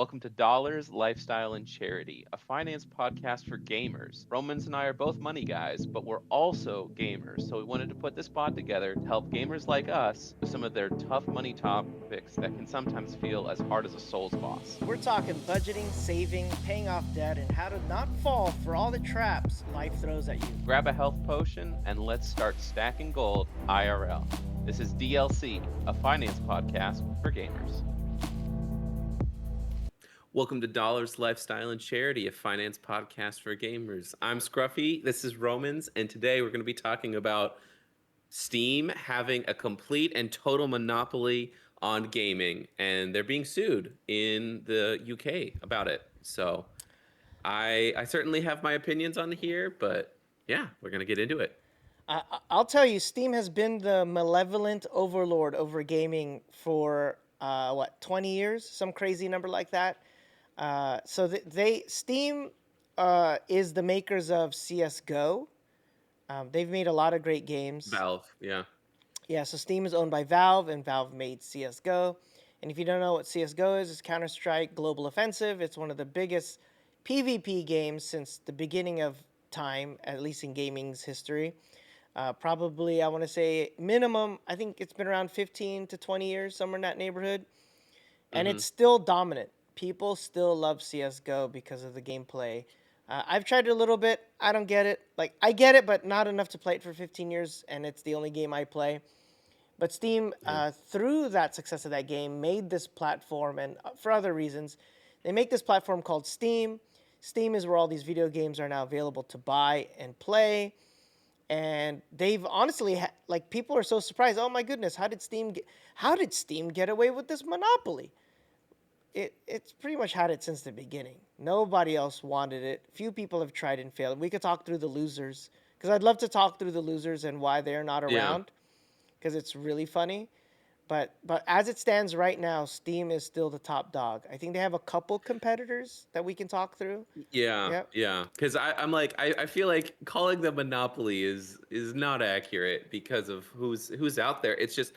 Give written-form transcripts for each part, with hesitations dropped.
Welcome to Dollars, Lifestyle, and Charity, a finance podcast for gamers. Romans and I are both money guys, but we're also gamers, so we wanted to put this pod together to help gamers like us with some of their tough money topics that can sometimes feel as hard as a Souls boss. We're talking budgeting, saving, paying off debt, and how to not fall for all the traps life throws at you. Grab a health potion and let's start stacking gold IRL. This is DLC, a finance podcast for gamers. Welcome to Dollars, Lifestyle, and Charity, a finance podcast for gamers. I'm Scruffy, this is Romans, and today we're going to be talking about Steam having a complete and total monopoly on gaming, and they're being sued in the UK about it. So I certainly have my opinions on here, but yeah, we're going to get into it. I'll tell you, Steam has been the malevolent overlord over gaming for 20 years, some crazy number like that. Steam is the makers of CS:GO. They've made a lot of great games. Valve, yeah. Yeah, so Steam is owned by Valve, and Valve made CS:GO. And if you don't know what CS:GO is, it's Counter-Strike Global Offensive. It's one of the biggest PvP games since the beginning of time, at least in gaming's history. Probably, I want to say minimum, I think it's been around 15 to 20 years, somewhere in that neighborhood. And it's still dominant. People still love CS:GO because of the gameplay. I've tried it a little bit. I don't get it. Like, I get it, but not enough to play it for 15 years, and it's the only game I play. But Steam, through that success of that game, made this platform, and for other reasons, they make this platform called Steam. Steam is where all these video games are now available to buy and play. And they've honestly, people are so surprised. Oh my goodness, how did Steam get away with this monopoly? It's pretty much had it since the beginning. Nobody else wanted it. Few people have tried and failed. We could talk through the losers, because I'd love to talk through the losers and why they're not around, because it's really funny. But as it stands right now, Steam is still the top dog. I think they have a couple competitors that we can talk through. Yeah. Because I feel like calling them monopoly is not accurate because of who's out there. It's just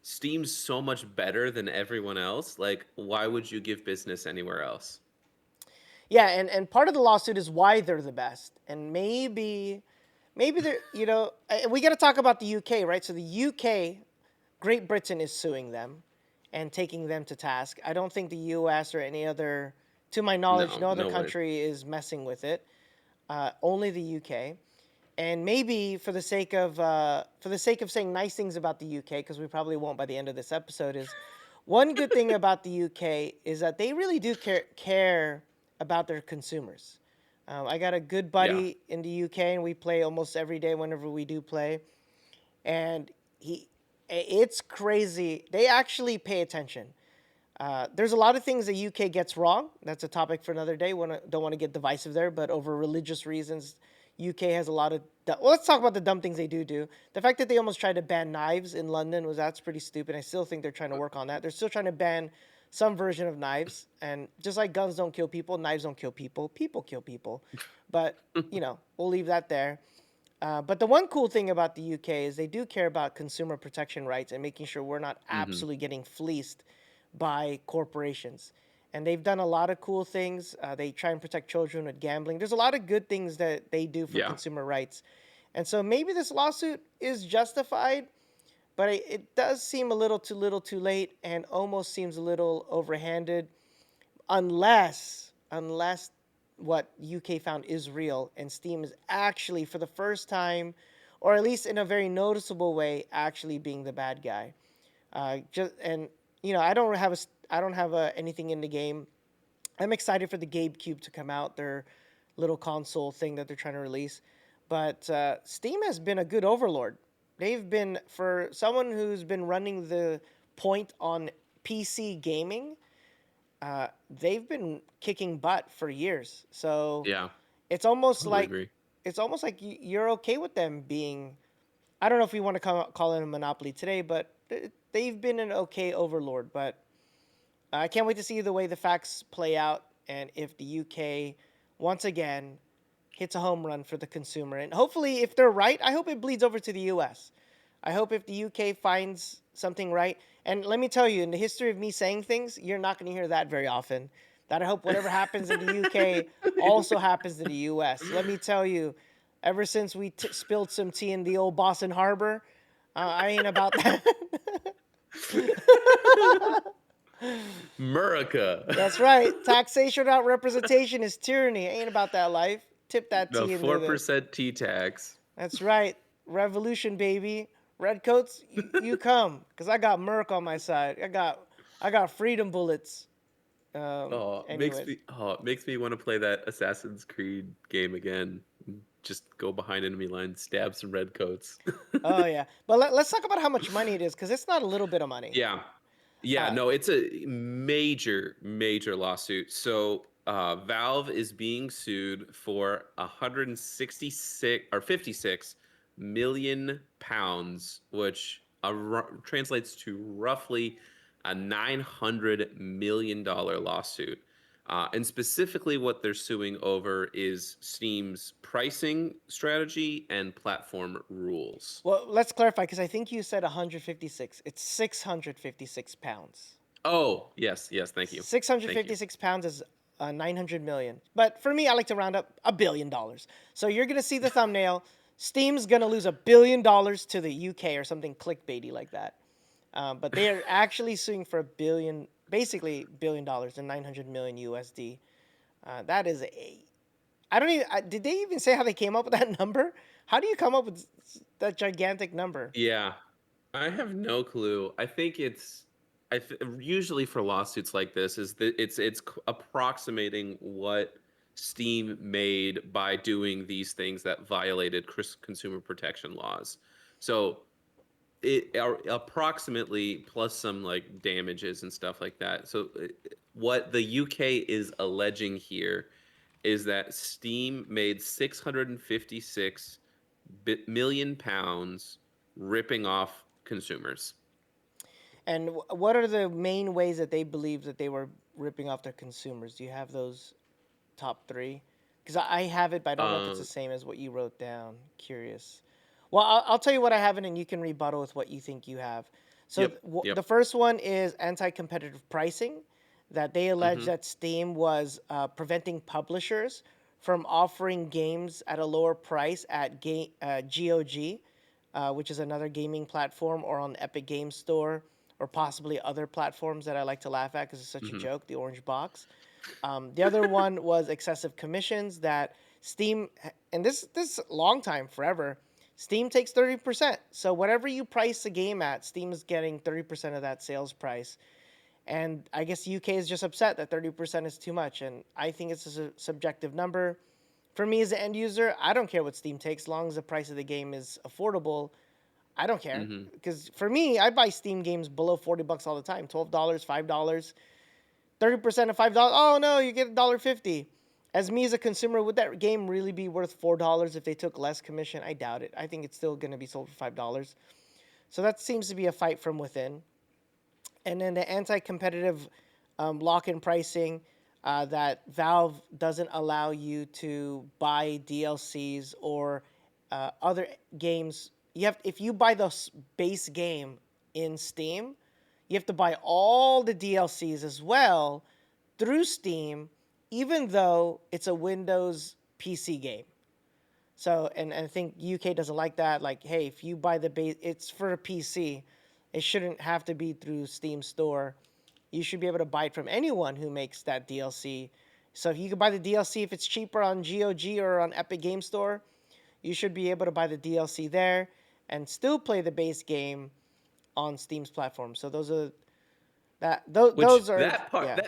Steam's so much better than everyone else. Like, why would you give business anywhere else? Yeah, and part of the lawsuit is why they're the best, and maybe they're we got to talk about the UK, right? So the UK, Great Britain is suing them and taking them to task. I don't think the US or any other, to my knowledge, no other country is messing with it. Only the UK. And maybe for the sake of saying nice things about the UK, because we probably won't by the end of this episode, is one good thing about the UK is that they really do care about their consumers. I got a good buddy in the UK, and we play almost every day whenever we do play. And it's crazy. They actually pay attention. There's a lot of things the UK gets wrong. That's a topic for another day. Don't want to get divisive there, but over religious reasons, UK has a lot of... let's talk about the dumb things they do. The fact that they almost tried to ban knives in London that's pretty stupid. I still think they're trying to work on that. They're still trying to ban some version of knives. And just like guns don't kill people, knives don't kill people. People kill people. But, we'll leave that there. But the one cool thing about the UK is they do care about consumer protection rights and making sure we're not absolutely getting fleeced by corporations. And they've done a lot of cool things. They try and protect children with gambling. There's a lot of good things that they do for consumer rights. And so maybe this lawsuit is justified, but it does seem a little too late, and almost seems a little overhanded, unless what UK found is real, and Steam is actually, for the first time, or at least in a very noticeable way, actually being the bad guy. I don't have anything in the game. I'm excited for the GameCube to come out, their little console thing that they're trying to release. But Steam has been a good overlord. They've been, for someone who's been running the point on PC gaming, they've been kicking butt for years. So it's almost like you're okay with them being... I don't know if we want to call it a monopoly today, but they've been an okay overlord. But I can't wait to see the way the facts play out, and if the UK once again hits a home run for the consumer. And hopefully, if they're right, I hope it bleeds over to the US. I hope if the UK finds something right. And let me tell you, in the history of me saying things, you're not going to hear that very often. That I hope whatever happens in the UK also happens in the US. Let me tell you, ever since we spilled some tea in the old Boston Harbor, I ain't about that. America. That's right. Taxation without representation is tyranny. Ain't about that life. Tip that The tea into the. 4% T tax. That's right. Revolution, baby. Redcoats, you come, cause I got Merc on my side. I got freedom bullets. Anyways. It makes me want to play that Assassin's Creed game again. Just go behind enemy lines, stab some redcoats. Oh yeah. But let's talk about how much money it is, cause it's not a little bit of money. Yeah. Yeah, Uh, no, it's a major, major lawsuit. So Valve is being sued for 166 or 56 million pounds, which translates to roughly a $900 million lawsuit. And specifically, what they're suing over is Steam's pricing strategy and platform rules. well, let's clarify, cause I think you said 156. It's 656 pounds. Oh, yes, yes, thank you. Thank you. 656 pounds is 900 million. But for me, I like to round up $1 billion. So you're gonna see the thumbnail. Steam's gonna lose $1 billion to the UK or something clickbaity like that. But they are actually suing for basically $1 billion and 900 million USD. That is a. I don't even. Did they even say how they came up with that number? How do you come up with that gigantic number? Yeah, I have no clue. I think usually for lawsuits like this is that approximating what Steam made by doing these things that violated consumer protection laws. So it are approximately plus some like damages and stuff like that. So what the UK is alleging here is that Steam made 656 million pounds ripping off consumers. And what are the main ways that they believe that they were ripping off their consumers? Do you have those top three? Because I have it, but I don't know if it's the Um, same as what you wrote down. Curious. Well, I'll tell you what I have, and you can rebuttal with what you think you have. So yep, yep. the first one is anti-competitive pricing, that they allege Hmm. that Steam was preventing publishers from offering games at a lower price at GOG, which is another gaming platform, or on Epic Game Store, or possibly other platforms that I like to laugh at because it's such a Hmm. joke, the orange box. The other one was excessive commissions that Steam, and this long time forever. Steam takes 30%. So whatever you price the game at, Steam is getting 30% of that sales price. And I guess UK is just upset that 30% is too much. And I think it's a subjective number. For me as an end user, I don't care what Steam takes, as long as the price of the game is affordable. I don't care, Hmm. because for me, I buy Steam games below $40 all the time. $12, $5. 30% of $5. Oh no, you get $1.50. As me as a consumer, would that game really be worth $4 if they took less commission? I doubt it. I think it's still going to be sold for $5. So that seems to be a fight from within. And then the anti-competitive lock-in pricing, that Valve doesn't allow you to buy DLCs or other games. If you buy the base game in Steam, you have to buy all the DLCs as well through Steam, even though it's a Windows PC game. So, and I think UK doesn't like that. Like, hey, if you buy the base, it's for a PC. It shouldn't have to be through Steam Store. You should be able to buy it from anyone who makes that DLC. So if you can buy the DLC if it's cheaper on GOG or on Epic Game Store, you should be able to buy the DLC there and still play the base game on Steam's platform. So those are Which those are yeah.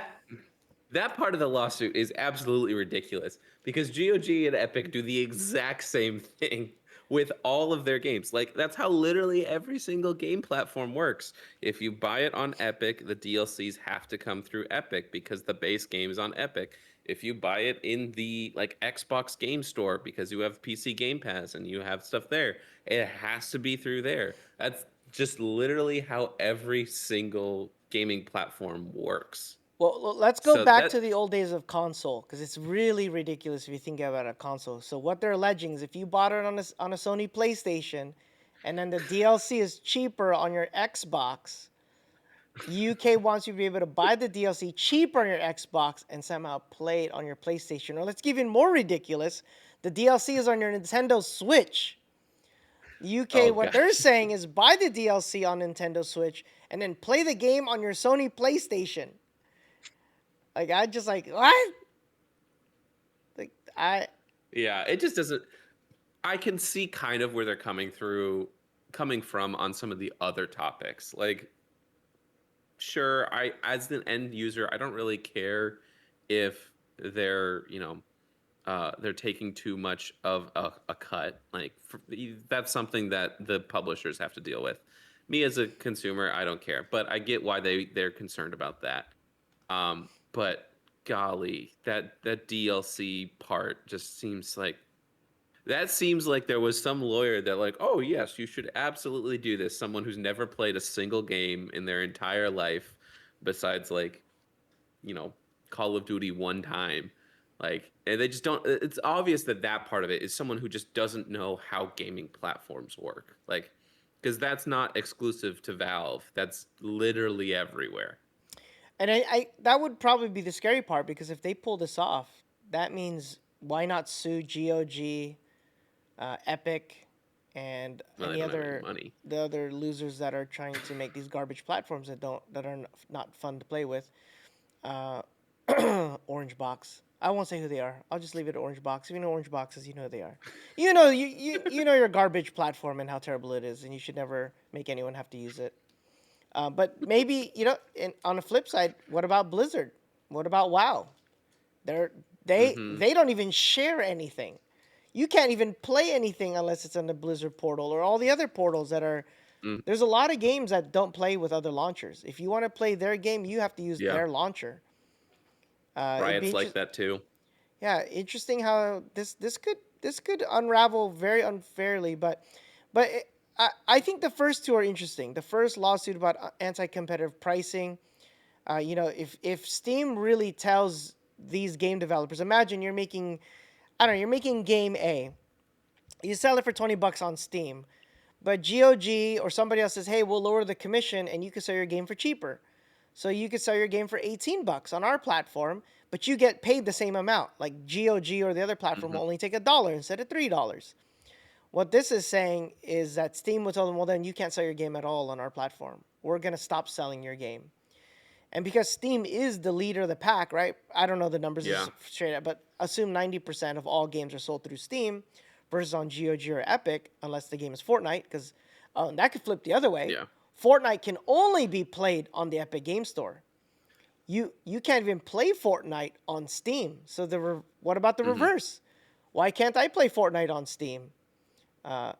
that part of the lawsuit is absolutely ridiculous because GOG and Epic do the exact same thing with all of their games. Like that's how literally every single game platform works. If you buy it on Epic, the DLCs have to come through Epic because the base game is on Epic. If you buy it in the like Xbox Game Store because you have PC Game Pass and you have stuff there, it has to be through there. That's just literally how every single gaming platform works. Well, let's go So back to that the old days of console, because it's really ridiculous if you think about a console. So what they're alleging is if you bought it on a Sony PlayStation, and then the DLC is cheaper on your Xbox, UK wants you to be able to buy the DLC cheaper on your Xbox and somehow play it on your PlayStation. Or let's give it more ridiculous. The DLC is on your Nintendo Switch. The UK, Oh what they're gosh. saying is buy the DLC on Nintendo Switch and then play the game on your Sony PlayStation. Like, I just like, what? Like, Yeah, it just doesn't. I can see kind of where they're coming from on some of the other topics. Like, sure, I as an end user, I don't really care if they're, they're taking too much of a cut. Like that's something that the publishers have to deal with. Me as a consumer, I don't care, but I get why they're concerned about that. But golly, that DLC part just seems like there was some lawyer that like, oh yes, you should absolutely do this. Someone who's never played a single game in their entire life, besides like, you know, Call of Duty one time. Like, and they just don't. It's obvious that that part of it is someone who just doesn't know how gaming platforms work. Like, because that's not exclusive to Valve. That's literally everywhere. and I that would probably be the scary part because if they pull this off, that means why not sue GOG, Epic, and Well, they any don't have any other money. the other losers that are trying to make these garbage platforms that are not fun to play with. Uh, Orange Box. I won't say who they are. I'll just leave it at Orange Box. If you know Orange Boxes, you know who they are. You know your garbage platform and how terrible it is, and you should never make anyone have to use it. But maybe on the flip side, what about Blizzard? What about WoW? They're Mm-hmm. they don't even share anything. You can't even play anything unless it's on the Blizzard portal or all the other portals that are. Mm, There's a lot of games that don't play with other launchers. If you want to play their game, you have to use yeah, their launcher. It'd be Riot's like that too. yeah, interesting how this could unravel very unfairly, but I think the first two are interesting. The first lawsuit about anti-competitive pricing. If Steam really tells these game developers, imagine you're making, I don't know, you're making game A, you sell it for $20 on Steam, but GOG or somebody else says, hey, we'll lower the commission and you can sell your game for cheaper. So you could sell your game for $18 on our platform, but you get paid the same amount. Like GOG or the other platform Hmm. will only take $1 instead of $3. What this is saying is that Steam will tell them, well, then you can't sell your game at all on our platform. We're going to stop selling your game. And because Steam is the leader of the pack, right? I don't know the numbers Yeah, straight up, but assume 90% of all games are sold through Steam versus on GOG or Epic, unless the game is Fortnite, because that could flip the other way. yeah. Fortnite can only be played on the Epic Game Store. You can't even play Fortnite on Steam. So what about the Hmm. reverse? Why can't I play Fortnite on Steam?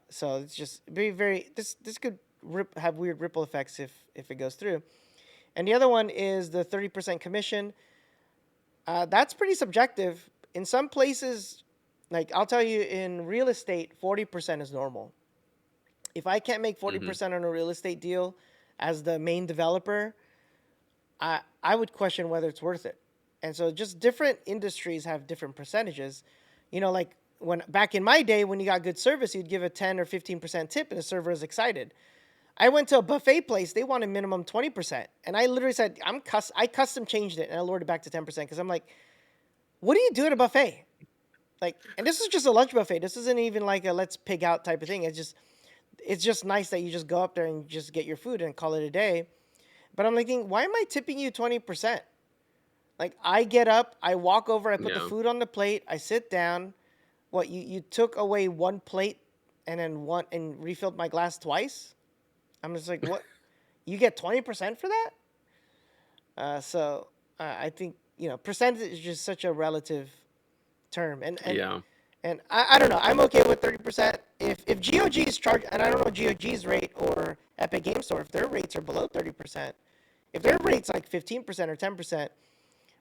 So it's just very this could have weird ripple effects if it goes through. And the other one is the 30% commission. That's pretty subjective. In some places, like I'll tell you, in real estate, 40% is normal. If I can't make Hmm. 40% on a real estate deal as the main developer, I would question whether it's worth it. And so just different industries have different percentages. Like when back in my day when you got good service, you'd give a 10 or 15% tip and the server is excited. I went to a buffet place, they wanted minimum 20%. And I literally said, I custom changed it and I lowered it back to 10% because I'm like, what do you do at a buffet? Like, and this is just a lunch buffet. This isn't even like a let's pig out type of thing. It's just nice that you just go up there and just get your food and call it a day. But I'm like thinking, why am I tipping you 20%? Like I get up, I walk over, I put the Yeah. food on the plate, I sit down. What you took away one plate and then one and refilled my glass twice? I'm just like, what? You get 20% for that? So I think percentage is just such a relative term, Yeah. and I don't know. I'm okay with 30%. If GOG is charged, and I don't know GOG's rate or Epic Game Store, if their rates are below 30%, if their rates like 15% or 10%,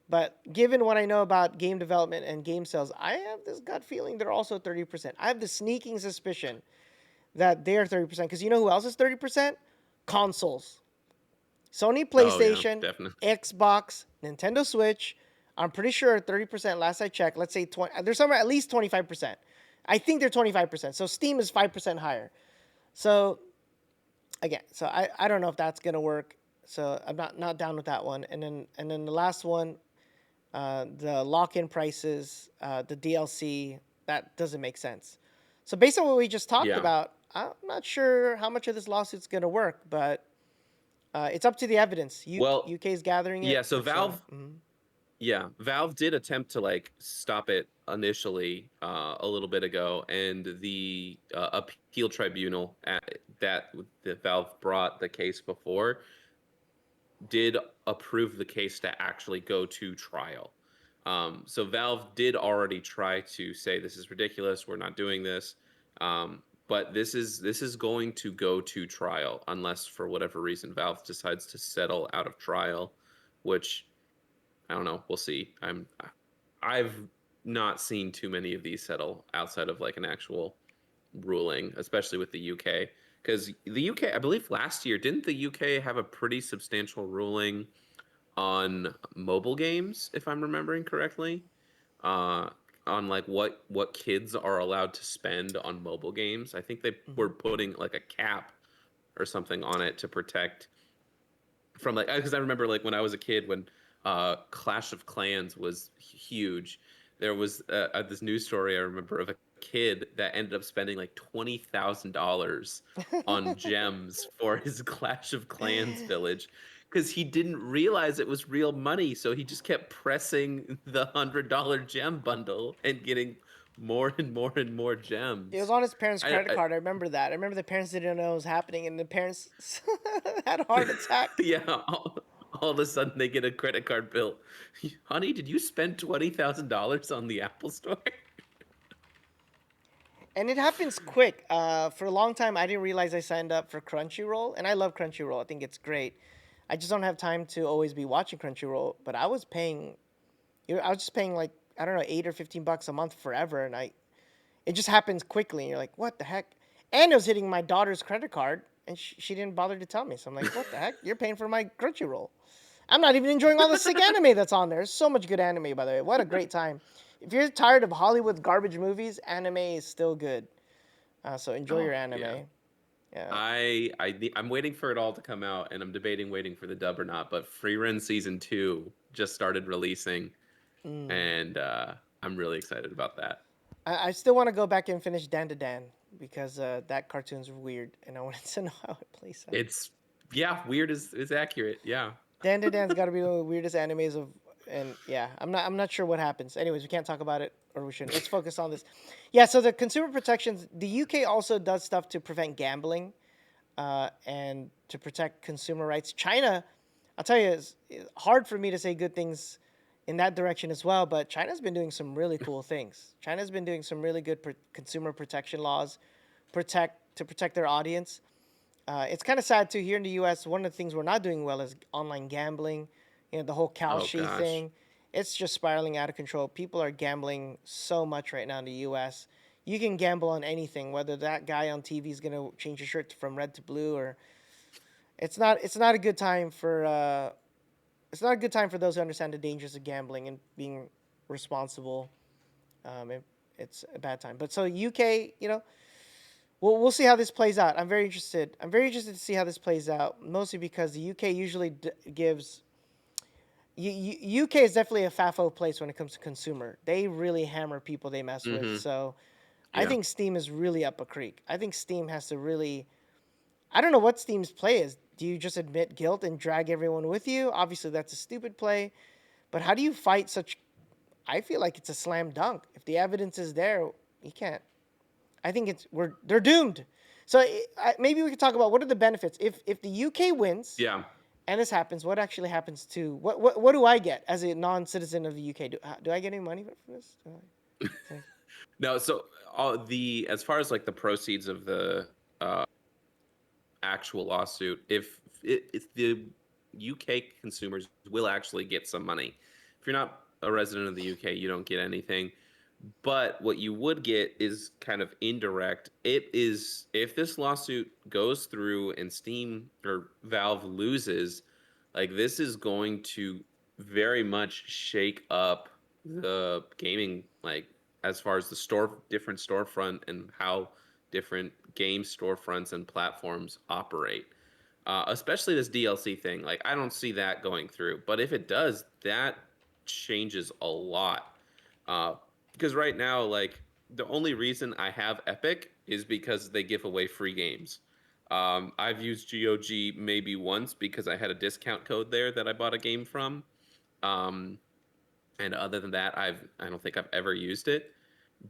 but given what I know about game development and game sales, I have this gut feeling they're also 30%. I have the sneaking suspicion that they're 30% because you know who else is 30%? Consoles. Sony Oh yeah, PlayStation, definitely. Xbox, Nintendo Switch. I'm pretty sure 30% last I checked. Let's say 20. They're somewhere at least 25%. I think they're 25%. So Steam is 5% higher. So again, I don't know if that's going to work. So I'm not down with that one. And then the last one, the lock-in prices, the DLC, that doesn't make sense. So based on what we just talked Yeah. about, I'm not sure how much of this lawsuit's going to work, but it's up to the evidence. Well, UK is gathering yeah, it. so It's Valve mhm. yeah, Valve did attempt to like stop it initially a little bit ago, and the appeal tribunal that Valve brought the case before did approve the case to actually go to trial. So Valve did already try to say this is ridiculous. We're not doing this. But this is going to go to trial unless for whatever reason Valve decides to settle out of trial, which I don't know. We'll see. I've not seen too many of these settle outside of like an actual ruling, especially with the UK. Because the UK, I believe last year, didn't the UK have a pretty substantial ruling on mobile games, if I'm remembering correctly? Uh, on like what kids are allowed to spend on mobile games. I think they were Mhm. putting like a cap or something on it to protect from like because I remember like when I was a kid when Clash of Clans was huge. There was this news story I remember of a kid that ended up spending like $20,000 on gems for his Clash of Clans village because he didn't realize it was real money, so he just kept pressing the $100 gem bundle and getting more and more and more It was gems. on his parents' I, credit I card. I remember that. I remember the parents didn't know it was happening, and the parents had a heart attack. yeah, all of a sudden they get a credit card bill. Honey, did you spend $20,000 on the Apple Store? And it happens quick. For a long time, I didn't realize I signed up for Crunchyroll, and I love Crunchyroll. I think it's great. I just don't have time to always be watching Crunchyroll. But I was paying, I was just paying like I don't know, $8 or $15 a month forever, and it just happens quickly. And you're like, what the heck? And it was hitting my daughter's credit card, and she didn't bother to tell me. So I'm like, what the heck? You're paying for my Crunchyroll. I'm not even enjoying all the sick anime that's on there. There's so much good anime, by the way. What a great time. If you're tired of Hollywood garbage movies, anime is still good. So enjoy Oh your yeah, anime. Yeah. I'm waiting for it all to come out, and I'm debating waiting for the dub or not. But Free Run season 2 just started releasing, Mm. and I'm really excited about that. I still want to go back and finish Dan to Dan because that cartoon's weird and I wanted to know how it plays out. It's yeah, weird is accurate. Yeah. Dan to Dan's got to be one of the weirdest animes of, and yeah, I'm not sure what happens. Anyways, we can't talk about it, or we shouldn't. Let's focus on this. Yeah, so the consumer protections, the UK also does stuff to prevent gambling, and to protect consumer rights. China, I'll tell you, it's hard for me to say good things in that direction as well, but China's been doing some really cool things. China's been doing some really good consumer protection laws, protect their audience. It's kind of sad too. Here in the U.S., one of the things we're not doing well is online gambling. You know, the whole Oh Kalshi gosh. thing. It's just spiraling out of control. People are gambling so much right now in the U.S. You can gamble on anything, whether that guy on TV is gonna change your shirt from red to blue, or it's not a good time for it's not a good time for those who understand the dangers of gambling and being responsible. It, it's a bad time. But so UK, we'll see how this plays out. I'm very interested. I'm very interested to see how this plays out, mostly because the UK usually gives. UK is definitely a FAFO place when it comes to consumer. They really hammer people they mess with. Mm-hmm. So I Yeah. think Steam is really up a creek. I think Steam has to really. I don't know what Steam's play is. Do you just admit guilt and drag everyone with you? Obviously, that's a stupid play. But how do you fight such? I feel like it's a slam dunk. If the evidence is there, you can't. I think they're doomed. So maybe we could talk about what are the benefits if the UK wins Yeah. and this happens. What actually happens to what do I get as a non-citizen of the UK? Do I get any money from this? No, so all the as far as like the proceeds of the uh actual lawsuit, if the UK consumers will actually get some money. If you're not a resident of the UK, you don't get anything. But what you would get is kind of indirect. It is if this lawsuit goes through and Steam or Valve loses, like this is going to very much shake up the gaming like as far as the different storefront and how different game storefronts and platforms operate. especially this DLC thing. Like, I don't see that going through. But if it does, that changes a lot. Uh, because right now, like, the only reason I have Epic is because they give away free games. I've used GOG maybe once because I had a discount code there that I bought a game from. Um, and other than that, I don't think I've ever used it.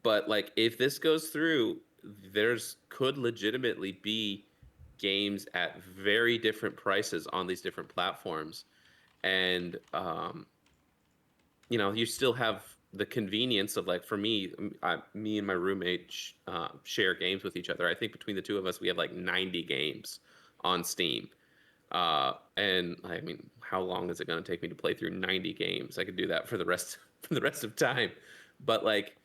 But like, if this goes through, there's could legitimately be games at very different prices on these different platforms, and you still have the convenience of, like, for me, me and my roommate share games with each other. I think between the two of us, we have like 90 games on Steam. And I mean, how long is it going to take me to play through 90 games? I could do that for the rest for the rest of time. But like,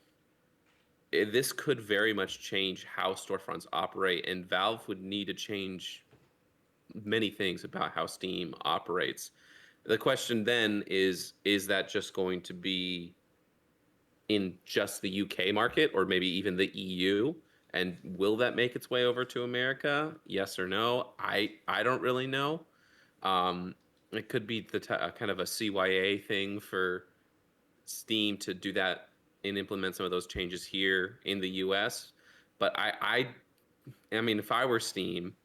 this could very much change how storefronts operate, and Valve would need to change many things about how Steam operates. The question then is that just going to be in just the UK market, or maybe even the EU? And will that make its way over to America? Yes or no? I don't really know. Um, it could be kind of a CYA thing for Steam to do that and implement some of those changes here in the US. But I mean, if I were Steam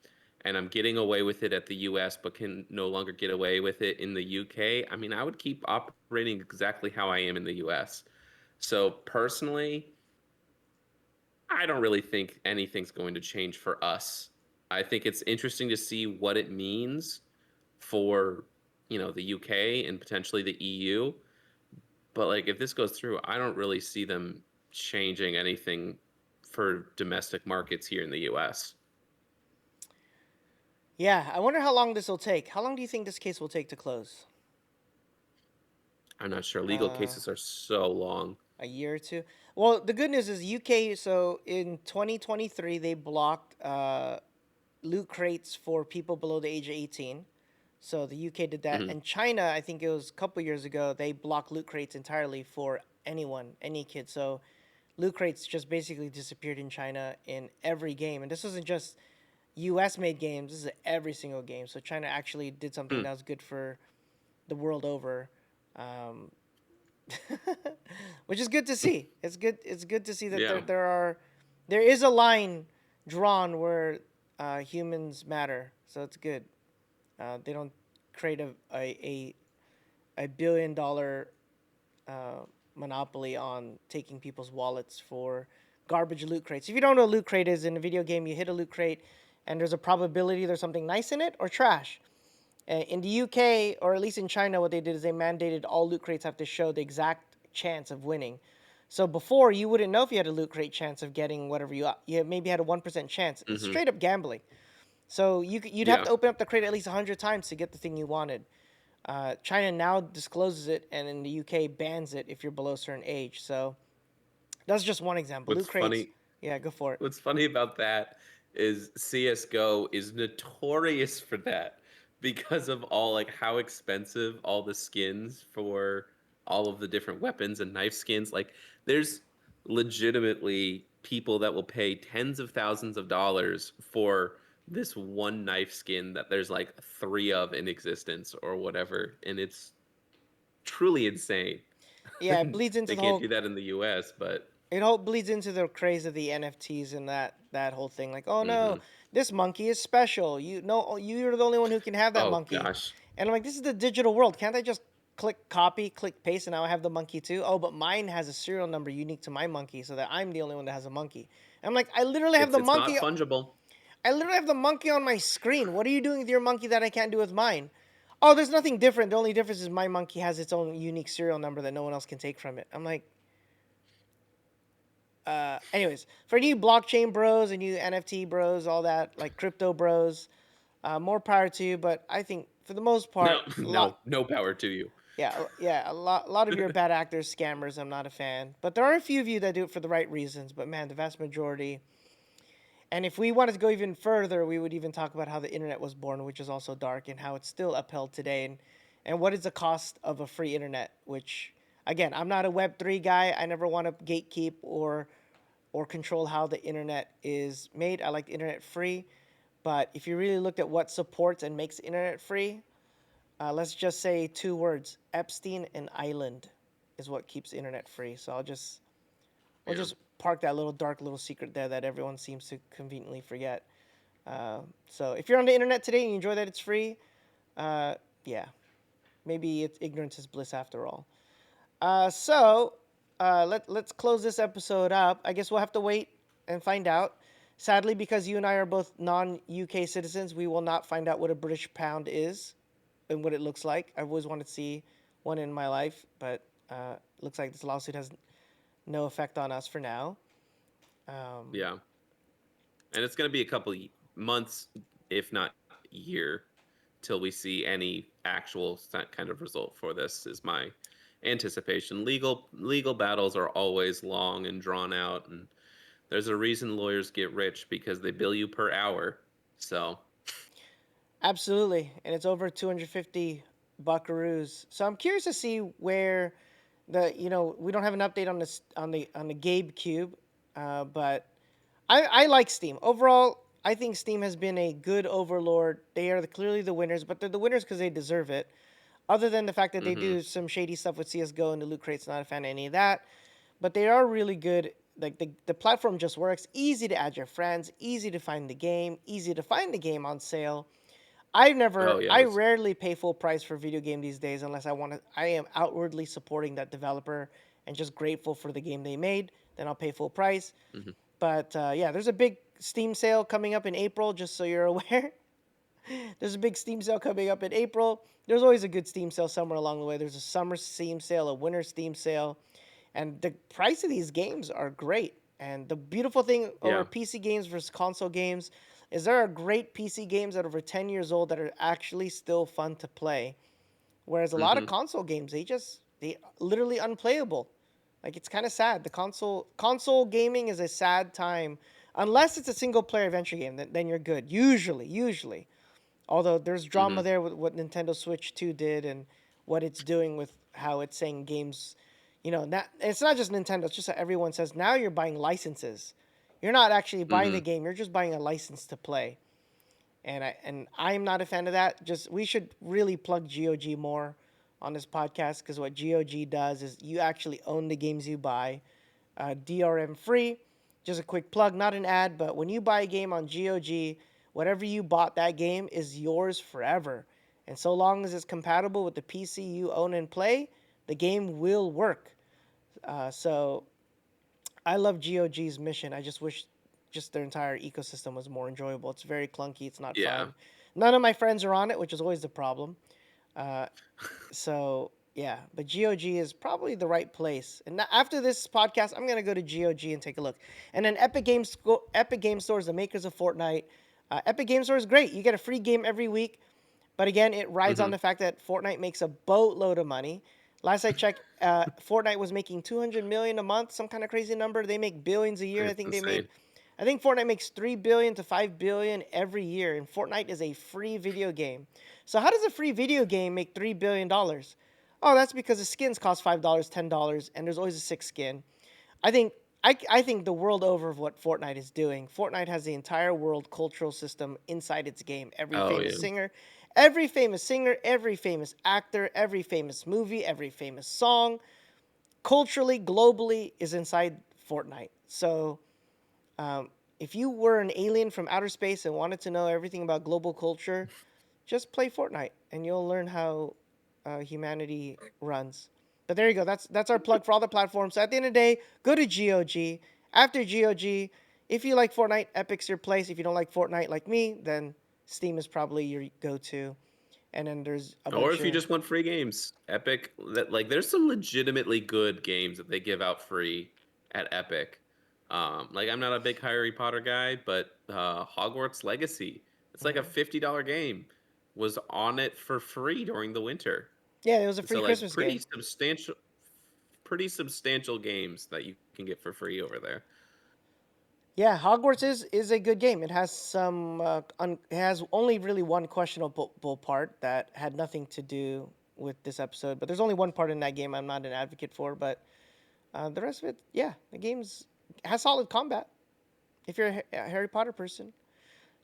and I'm getting away with it at the US but can no longer get away with it in the UK, I mean, I would keep operating exactly how I am in the US. So personally, I don't really think anything's going to change for us. I think it's interesting to see what it means for, the UK and potentially the EU. But like, if this goes through, I don't really see them changing anything for domestic markets here in the US. Yeah, I wonder how long this will take. How long do you think this case will take to close? I'm not sure. Legal Uh, cases are so long. a year or two. Well, the good news is UK. So in 2023, they blocked loot crates for people below the age of 18. So the UK did that, Hmm. and China, I think it was a couple years ago, they blocked loot crates entirely for anyone, any kid. So loot crates just basically disappeared in China in every game, and this wasn't just U.S. made games. This is every single game. So China actually did something Hmm. that was good for the world over, um, which is good to see. It's good. It's good to see that Yeah. there is a line drawn where humans matter. So it's good. They don't create a $1 billion uh, monopoly on taking people's wallets for garbage loot crates. If you don't know what loot crate is in a video game, you hit a loot crate, and there's a probability there's something nice in it or trash. In the UK, or at least in China, what they did is they mandated all loot crates have to show the exact chance of winning. So before, you wouldn't know if you had a loot crate chance of getting whatever you maybe had a 1% chance. It's Hmm. straight up gambling. So you'd have Yeah. to open up the crate at least 100 times to get the thing you wanted. China now discloses it, and in the UK bans it if you're below a certain age. So that's just one example. What's Loot crates, funny yeah, go for it. What's funny about that is CS:GO is notorious for that because of all, like, how expensive all the skins for all of the different weapons and knife skins. Like, there's legitimately people that will pay tens of thousands of dollars for this one knife skin that there's like three of in existence or whatever, and it's truly insane. Yeah, it bleeds into They the can't whole do that in the US, but it all bleeds into the craze of the NFTs and that whole thing. Like, oh no, mhm. this monkey is special. You know, you're the only one who can have that Oh monkey. gosh. And I'm like, this is the digital world. Can't I just click copy, click paste, and now I have the monkey too? Oh, but mine has a serial number unique to my monkey, so that I'm the only one that has a monkey. And I'm like, I literally have It's the it's monkey. not fungible. I literally have the monkey on my screen. What are you doing with your monkey that I can't do with mine? Oh, there's nothing different. The only difference is my monkey has its own unique serial number that no one else can take from it. I'm like, anyways, for you blockchain bros and you NFT bros, all that, like crypto bros, more power to you. But I think for the most No, part, a lot, no power to you. yeah, a lot of you are bad actors, scammers. I'm not a fan, but there are a few of you that do it for the right reasons. But man, the vast majority. And if we wanted to go even further, we would even talk about how the internet was born, which is also dark, and how it's still upheld today, and what is the cost of a free internet. Which, again, I'm not a Web3 guy. I never want to gatekeep or control how the internet is made. I like the internet free, But if you really looked at what supports and makes internet free, let's just say two words: Epstein and Island is what keeps internet free. So we'll Yeah. just park that little dark little secret there that everyone seems to conveniently forget. So if you're on the internet today and you enjoy that it's free, uh, yeah, maybe it's ignorance is bliss after all. Let's close this episode up. I guess we'll have to wait and find out. Sadly, because you and I are both non-UK citizens, we will not find out what a British pound is and what it looks like. I've always wanted to see one in my life, but looks like this lawsuit has no effect on us for now. Um, Yeah. And it's going to be a couple months, if not year, till we see any actual kind of result for this. Is my anticipation. Legal battles are always long and drawn out, and there's a reason lawyers get rich because they bill you per hour. So, Absolutely, and it's over 250 buckaroos. So I'm curious to see where we don't have an update on this on the Gabe Cube, but I like Steam overall. I think Steam has been a good overlord. They are clearly the winners, but they're the winners because they deserve it. Other than the fact that they hmm do some shady stuff with CS:GO and the loot crates, not a fan of any of that. But they are really good. Like the platform just works. Easy to add your friends. Easy to find the game. Easy to find the game on sale. oh yeah, I rarely pay full price for video game these days unless I am outwardly supporting that developer and just grateful for the game they made. Then I'll pay full price. hmm But yeah, there's a big Steam sale coming up in April, just so you're aware. There's a big Steam sale coming up in April. There's always a good Steam sale somewhere along the way. There's a summer Steam sale, a winter Steam sale, and the price of these games are great. And the beautiful thing over yeah, PC games versus console games is there are great PC games that are over 10 years old that are actually still fun to play. Whereas a lot of hmm console games, they literally unplayable. Like it's kind of sad. The console gaming is a sad time unless it's a single player adventure game. Then you're good. Usually. Although there's drama hmm there with what Nintendo Switch 2 did and what it's doing with how it's saying games, it's not just Nintendo, it's just that everyone says now you're buying licenses. You're not actually buying the hmm game, you're just buying a license to play. And I'm not a fan of that. Just we should really plug GOG more on this podcast because what GOG does is you actually own the games you buy, DRM free. Just a quick plug, not an ad, but when you buy a game on GOG, whatever you bought that game is yours forever. And so long as it's compatible with the PC you own and play, the game will work. So I love GOG's mission. I just wish just their entire ecosystem was more enjoyable. It's very clunky. It's not yeah, fun. None of my friends are on it, which is always the problem. Uh, so yeah, but GOG is probably the right place. And after this podcast, I'm gonna go to GOG and take a look. And then Epic Game Store is the makers of Fortnite. Epic Game Store is great. You get a free game every week. But again, it rides on hmm the fact that Fortnite makes a boatload of money. Last I checked, Fortnite was making 200 million a month, some kind of crazy number. They make billions a year. it's insane. I think Fortnite makes 3 billion to 5 billion every year, and Fortnite is a free video game. So how does a free video game make $3 billion? Oh, that's because the skins cost $5, $10, and there's always a sixth skin. I think I think the world over of what Fortnite is doing. Fortnite has the entire world cultural system inside its game. Oh yeah, Every famous actor, every famous movie, every famous song, culturally, globally, is inside Fortnite. So if you were an alien from outer space and wanted to know everything about global culture, just play Fortnite and you'll learn how humanity runs. But there you go. That's our plug for all the platforms. So at the end of the day, go to GOG. After GOG, if you like Fortnite, Epic's your place. If you don't like Fortnite like me, then Steam is probably your go-to. And then there's a or bunch if you of just want free games, Epic. That like, there's some legitimately good games that they give out free at Epic. Like I'm not a big Harry Potter guy, but Hogwarts Legacy, it's like a Mhm. $50 game, was on it for free during the winter. Yeah, it was a free So like Christmas game. pretty substantial games that you can get for free over there. Yeah, Hogwarts is a good game. It has it has only really one questionable part that had nothing to do with this episode. But there's only one part in that game I'm not an advocate for. But the rest of it, yeah, the game's has solid combat. If you're a Harry Potter person,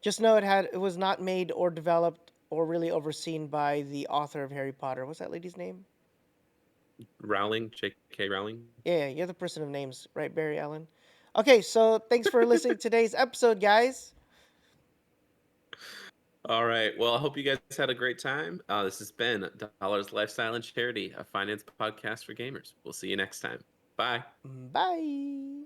Just know it was not made or developed or really overseen by the author of Harry Potter. What's that lady's name? Rowling, J.K. Rowling. Yeah, you're the person of names, right, Barry Allen? Okay, so thanks for listening to today's episode, guys. All right. Well, I hope you guys had a great time. This has been Dollars Lifestyle and Charity, a finance podcast for gamers. We'll see you next time. Bye. Bye.